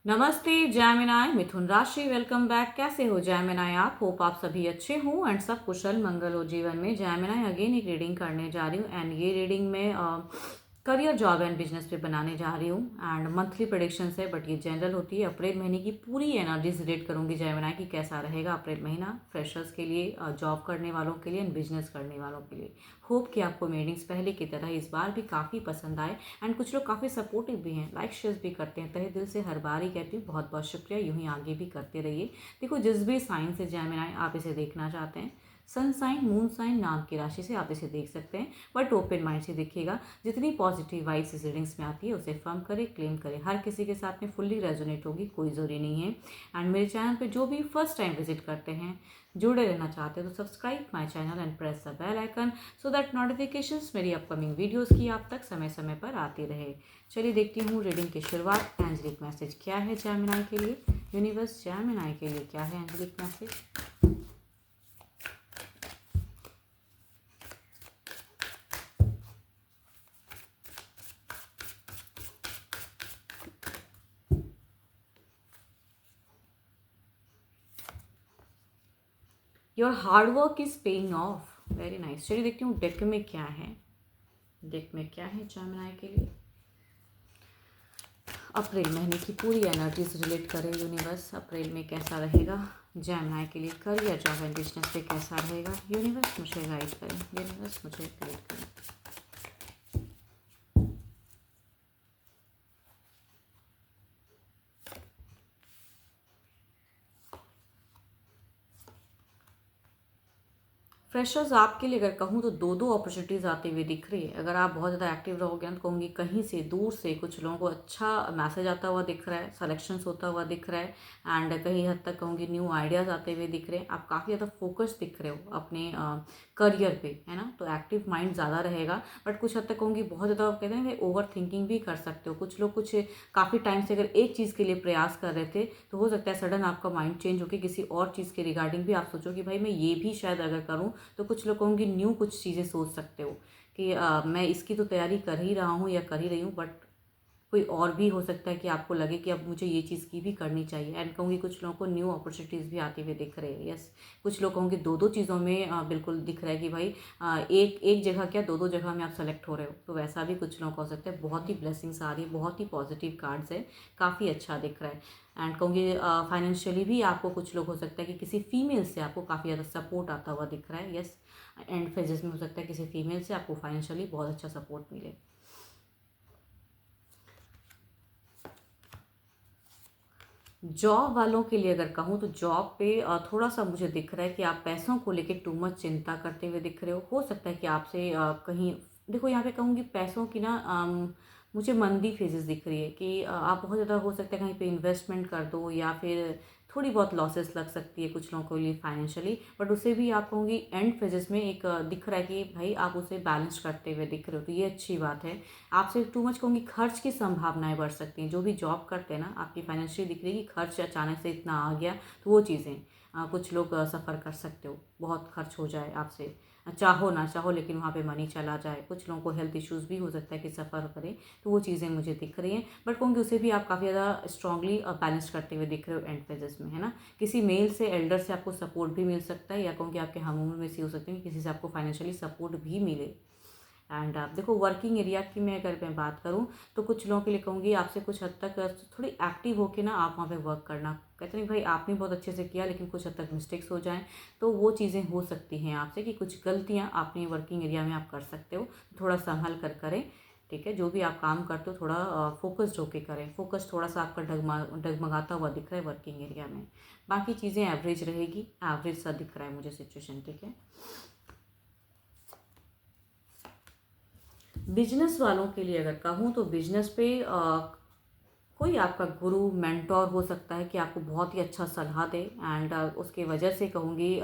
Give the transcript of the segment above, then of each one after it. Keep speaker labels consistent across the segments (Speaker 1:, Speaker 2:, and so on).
Speaker 1: नमस्ते जैमिनाय मिथुन राशि। Welcome back. कैसे हो जैमिनाय आप? होप आप सभी अच्छे हो एंड सब कुशल मंगल हो जीवन में। जैमिनाय अगेन एक रीडिंग करने जा रही हूँ एंड ये रीडिंग में करियर जॉब एंड बिजनेस पे बनाने जा रही हूँ एंड मंथली प्रेडिक्शंस है बट ये जनरल होती है। अप्रैल महीने की पूरी एनर्जीज रिलेट करूँगी जैमिनाय की कैसा रहेगा अप्रैल महीना फ्रेशर्स के लिए, जॉब करने वालों के लिए एंड बिजनेस करने वालों के लिए। होप कि आपको रीडिंग्स पहले की तरह इस बार भी काफ़ी पसंद आए एंड कुछ लोग काफ़ी सपोर्टिव भी हैं, लाइक शेयर भी करते हैं। तहे दिल से हर बार ही कहती हूँ बहुत बहुत शुक्रिया, यूं ही आगे भी करते रहिए। देखो जिस भी साइन से जैमिनाय आप इसे देखना चाहते हैं, सन साइन, मून साइन, नाम की राशि से आप इसे देख सकते हैं बट ओपन माइंड से देखिएगा। जितनी पॉजिटिव वाइब्स इस रीडिंग्स में आती है उसे फर्म करें, क्लेम करें। हर किसी के साथ में फुल्ली रेजोनेट होगी, कोई ज़रूरी नहीं है। एंड मेरे चैनल पे जो भी फर्स्ट टाइम विजिट करते हैं, जुड़े रहना चाहते हैं तो subscribe my channel and press the bell icon so that notifications मेरी अपकमिंग वीडियोस की आप तक समय समय पर आती रहे। चलिए देखती हूँ रीडिंग की शुरुआत। एंजलिक मैसेज क्या है जैमिनाय के लिए? यूनिवर्स जैमिनाय के लिए क्या है angelic message? Your hard work is paying off. Very nice. चलिए देखती हूँ डेक में क्या है। डेक में क्या है जैमिनाय के लिए अप्रैल महीने की पूरी एनर्जीज रिलेट करें यूनिवर्स। अप्रैल में कैसा रहेगा जैमिनाय के लिए? करियर जॉब एंड बिजनेस पे कैसा रहेगा? यूनिवर्स मुझे गाइड करें, यूनिवर्स मुझे गाइड करें। फ्रेशर्स आपके लिए अगर कहूँ तो दो दो अपॉर्चुनिटीज़ आती हुई दिख रही है। अगर आप बहुत ज़्यादा एक्टिव रहोगे ना तो कहूँगी कहीं से दूर से कुछ लोगों को अच्छा मैसेज आता हुआ दिख रहा है, सलेक्शंस होता हुआ दिख रहा है एंड कहीं हद तक कहूँगी न्यू आइडियाज़ आते हुए दिख रहे हैं। आप काफ़ी ज़्यादा फोकस दिख रहे हो अपने करियर पे, है ना? तो एक्टिव माइंड ज़्यादा रहेगा बट कुछ हद तक कहूँगी बहुत ज़्यादा कहते हैं ओवर थिंकिंग भी कर सकते हो। कुछ लोग कुछ काफ़ी टाइम से अगर एक चीज़ के लिए प्रयास कर रहे थे तो हो सकता है सडन आपका माइंड चेंज होकर किसी और चीज़ के रिगार्डिंग भी आप सोचो कि भाई मैं ये भी शायद अगर करूँ तो कुछ लोग होंगे न्यू कुछ चीज़ें सोच सकते हो कि मैं इसकी तो तैयारी कर ही रहा हूँ या कर ही रही हूँ बट कोई और भी हो सकता है कि आपको लगे कि अब मुझे ये चीज़ की भी करनी चाहिए। एंड कहूँगी कुछ लोगों को न्यू अपॉर्चुनिटीज़ भी आती हुई दिख रही है। यस, कुछ लोग होंगे दो दो चीज़ों में बिल्कुल दिख रहा है कि भाई एक एक जगह क्या दो दो जगह में आप सेलेक्ट हो रहे हो, तो वैसा भी कुछ लोगों का हो सकता है। बहुत ही ब्लेसिंग्स आ रही है, बहुत ही पॉजिटिव कार्ड्स है, काफ़ी अच्छा दिख रहा है। एंड कहूँगी फाइनेंशियली भी आपको कुछ लोग हो सकता है कि किसी फीमेल से आपको काफ़ी ज़्यादा सपोर्ट आता हुआ दिख रहा है। यस, एंड फेजेस में हो सकता है किसी फीमेल से आपको फाइनेंशियली बहुत अच्छा सपोर्ट मिले। जॉब वालों के लिए अगर कहूँ तो जॉब पे थोड़ा सा मुझे दिख रहा है कि आप पैसों को लेके टू मच चिंता करते हुए दिख रहे हो सकता है कि आपसे कहीं देखो यहाँ पे कहूँगी पैसों की ना मुझे मंदी फेजेस दिख रही है कि आप बहुत ज़्यादा हो सकता है कहीं पे इन्वेस्टमेंट कर दो या फिर थोड़ी बहुत लॉसेस लग सकती है कुछ लोगों के लिए फाइनेंशियली, बट उसे भी आप कहूँगी एंड फेजेस में एक दिख रहा है कि भाई आप उसे बैलेंस करते हुए दिख रहे हो, तो ये अच्छी बात है। आपसे टू मच कहूँगी खर्च की संभावनाएं बढ़ सकती हैं। जो भी जॉब करते हैं ना, आपकी फाइनेंशियल दिख रही है कि खर्च अचानक से इतना आ गया, तो वो चीज़ें कुछ लोग सफ़र कर सकते हो, बहुत खर्च हो जाए आपसे, चाहो ना चाहो लेकिन वहाँ पे मनी चला जाए। कुछ लोगों को हेल्थ इश्यूज़ भी हो सकता है कि सफ़र करें, तो वो चीज़ें मुझे दिख रही हैं बट कहूँगी उसे भी आप काफ़ी ज़्यादा स्ट्रांगली बैलेंस करते हुए दिख रहे हो एंड फेजेस में, है ना? किसी मेल से एल्डर से आपको सपोर्ट भी मिल सकता है या कहूँगी आपके हम उम्र में से हो सकते हैं कि किसी से आपको फाइनेंशियली सपोर्ट भी मिले। एंड आप देखो वर्किंग एरिया की मैं अगर मैं बात करूँ तो कुछ लोगों के लिए कहूँगी आपसे कुछ हद तक थोड़ी एक्टिव होके ना आप वहाँ पे वर्क करना। कहते नहीं भाई आपने बहुत अच्छे से किया लेकिन कुछ हद तक मिस्टेक्स हो जाएं, तो वो चीज़ें हो सकती हैं आपसे कि कुछ गलतियाँ आपने वर्किंग एरिया में आप कर सकते हो, थोड़ा संभल कर करें। ठीक है, जो भी आप काम करते हो थोड़ा फोकस्ड होके करें। फोकस थोड़ा सा आपका डगमगाता हुआ दिख रहा है वर्किंग एरिया में। बाकी चीज़ें एवरेज रहेगी, एवरेज सा दिख रहा है मुझे सिचुएशन। ठीक है, बिजनेस वालों के लिए अगर कहूँ तो बिजनेस पे कोई आपका गुरु मेंटोर हो सकता है कि आपको बहुत ही अच्छा सलाह दे एंड उसके वजह से कहूँगी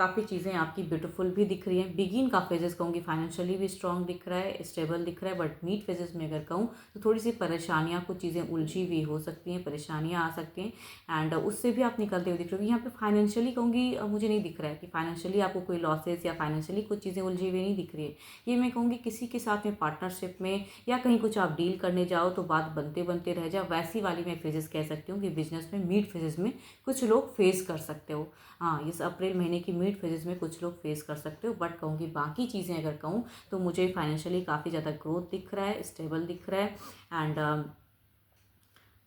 Speaker 1: काफ़ी चीज़ें आपकी ब्यूटीफुल भी दिख रही हैं। बिगिन का फेजेस कहूँगी फाइनेंशियली भी स्ट्रॉन्ग दिख रहा है, स्टेबल दिख रहा है, बट मिड फेजेस में अगर कहूँ तो थोड़ी सी परेशानियाँ, कुछ चीज़ें उलझी हुई हो सकती हैं, परेशानियाँ आ सकती हैं, एंड उससे भी आप निकलते हुए दिख रहे हो। यहाँ पे फाइनेंशियली कहूँगी मुझे नहीं दिख रहा है कि फाइनेंशियली आपको कोई लॉसेस या फाइनेंशियली कुछ चीज़ें उलझी हुई नहीं दिख रही है। ये मैं कहूँगी किसी के साथ में पार्टनरशिप में या कहीं कुछ आप डील करने जाओ तो बात बनते बनते रह जाए, वैसी वाली मैं फेजेस कह सकती हूँ कि बिजनेस में मिड फेजेस में कुछ लोग फेस कर सकते हो। हाँ, इस अप्रैल महीने की मिड फेजेस में कुछ लोग फेस कर सकते हो, बट कहूँगी बाकी चीज़ें अगर कहूँ तो मुझे फाइनेंशियली काफ़ी ज़्यादा ग्रोथ दिख रहा है, स्टेबल दिख रहा है, एंड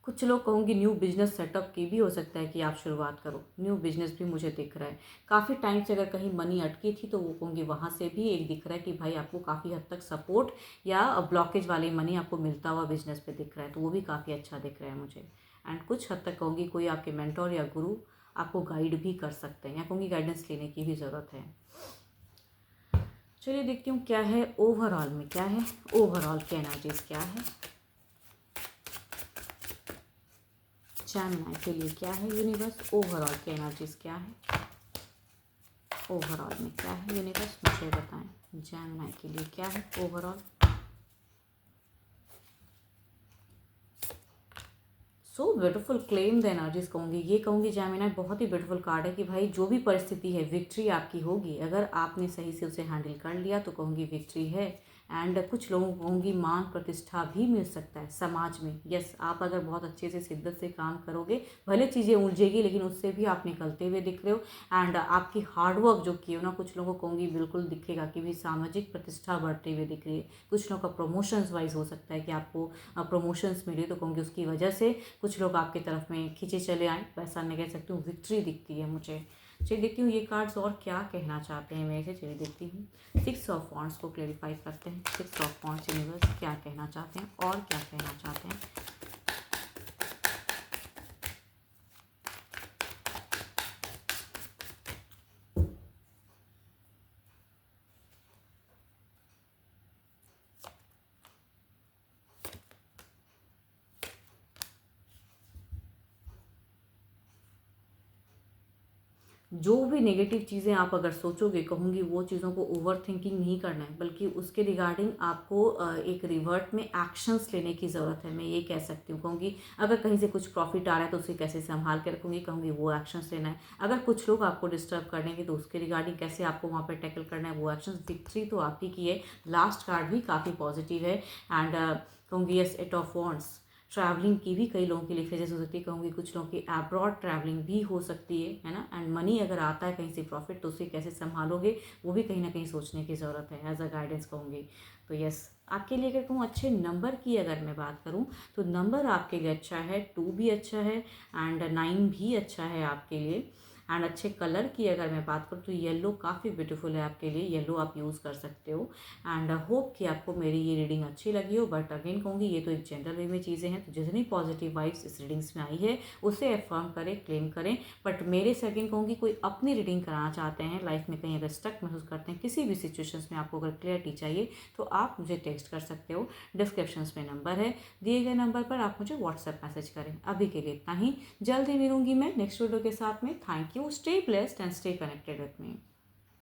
Speaker 1: कुछ लोग कहूँगी न्यू बिजनेस सेटअप की भी हो सकता है कि आप शुरुआत करो। न्यू बिजनेस भी मुझे दिख रहा है। काफ़ी टाइम से अगर कहीं मनी अटकी थी तो वो कहूँगी वहाँ से भी एक दिख रहा है कि भाई आपको काफ़ी हद तक सपोर्ट या ब्लॉकेज वाले मनी आपको मिलता हुआ बिजनेस पे दिख रहा है, तो वो भी काफ़ी अच्छा दिख रहा है मुझे। एंड कुछ हद तक कहूँगी कोई आपके मेंटोर या गुरु आपको गाइड भी कर सकते हैं, या कहूँगी गाइडेंस लेने की भी ज़रूरत है। चलिए देखती हूँ क्या है ओवरऑल में, क्या है ओवरऑल की एनर्जीज क्या है जेमिनी के लिए, क्या है यूनिवर्स ओवरऑल की एनर्जीज क्या है, ओवरऑल में क्या है यूनिवर्स मुझे बताएं। जेमिनी के लिए क्या है overall. So beautiful, claim the energies कहूँगी, ये कहूँगी जेमिनी बहुत ही ब्यूटीफुल कार्ड है कि भाई जो भी परिस्थिति है विक्ट्री आपकी होगी, अगर आपने सही से उसे हैंडल कर लिया तो कहूँगी विक्ट्री है। एंड कुछ लोगों को कहूँगी मान प्रतिष्ठा भी मिल सकता है समाज में। यस, आप अगर बहुत अच्छे से शिद्दत से काम करोगे, भले चीज़ें उलझेगी लेकिन उससे भी आप निकलते हुए दिख रहे हो, एंड आपकी हार्डवर्क जो की हो ना, कुछ लोगों को कहूँगी बिल्कुल दिखेगा कि भी सामाजिक प्रतिष्ठा बढ़ते हुए दिख रही है। कुछ लोगों का प्रमोशंस वाइज हो सकता है कि आपको प्रमोशंस मिले, तो कहूँगी उसकी वजह से कुछ लोग आपकी तरफ में खींचे चले आए, वैसा मैं कह सकती हूँ। विक्ट्री दिखती है मुझे। चलिए देखती हूँ ये कार्ड्स और क्या कहना चाहते हैं मेरे से। चलिए देखती हूँ 6 ऑफ वॉन्ड्स को क्लेरिफाई करते हैं। 6 ऑफ वॉन्ड्स यूनिवर्स क्या कहना चाहते हैं और क्या कहना चाहते हैं। जो भी नेगेटिव चीज़ें आप अगर सोचोगे, कहूँगी वो चीज़ों को ओवर थिंकिंग नहीं करना है, बल्कि उसके रिगार्डिंग आपको एक रिवर्ट में एक्शंस लेने की ज़रूरत है, मैं ये कह सकती हूँ। कहूँगी अगर कहीं से कुछ प्रॉफिट आ रहा है तो उसे कैसे संभाल के रखूँगी, कहूँगी वो एक्शंस लेना है। अगर कुछ लोग आपको डिस्टर्ब करेंगे तो उसके रिगार्डिंग कैसे आपको वहाँ पर टैकल करना है, वो एक्शंस। विक्ट्री तो आप ही की है। लास्ट कार्ड भी काफ़ी पॉजिटिव है, एंड कहूँगी यस 8 ऑफ वॉन्ड्स। ट्रैवलिंग की भी कई लोगों के लिए फेजेस हो सकती है, कहूँगी कुछ लोगों की अब्रॉड ट्रैवलिंग भी हो सकती है ना। एंड मनी अगर आता है कहीं से प्रॉफिट तो उसे कैसे संभालोगे, वो भी कहीं ना कहीं सोचने की ज़रूरत है, एज अ गाइडेंस कहूँगी। तो यस, आपके लिए अगर कहूँ अच्छे नंबर की अगर मैं बात करूँ तो नंबर आपके लिए अच्छा है, 2 भी अच्छा है, एंड 9 भी अच्छा है आपके लिए। एंड अच्छे कलर की अगर मैं बात करूँ तो येलो काफ़ी ब्यूटीफुल है आपके लिए, येलो आप यूज़ कर सकते हो। एंड होप कि आपको मेरी ये रीडिंग अच्छी लगी हो, बट अगेन कहूँगी ये तो एक जनरल वे में चीज़ें हैं, तो जितनी पॉजिटिव वाइब्स इस रीडिंग्स में आई है उसे अफर्म करें, क्लेम करें। बट मेरे से अगेन कहूँगी कोई अपनी रीडिंग कराना चाहते हैं, लाइफ में कहीं अगर स्टक महसूस करते हैं किसी भी सिचुएशंस में, आपको अगर क्लियरिटी चाहिए तो आप मुझे टेक्स्ट कर सकते हो। डिस्क्रिप्शंस में नंबर है, दिए गए नंबर पर आप मुझे व्हाट्सएप मैसेज करें। अभी के लिए इतना ही, जल्द ही मिलूंगी मैं नेक्स्ट वीडियो के साथ में। Thank you, stay blessed and stay connected with me.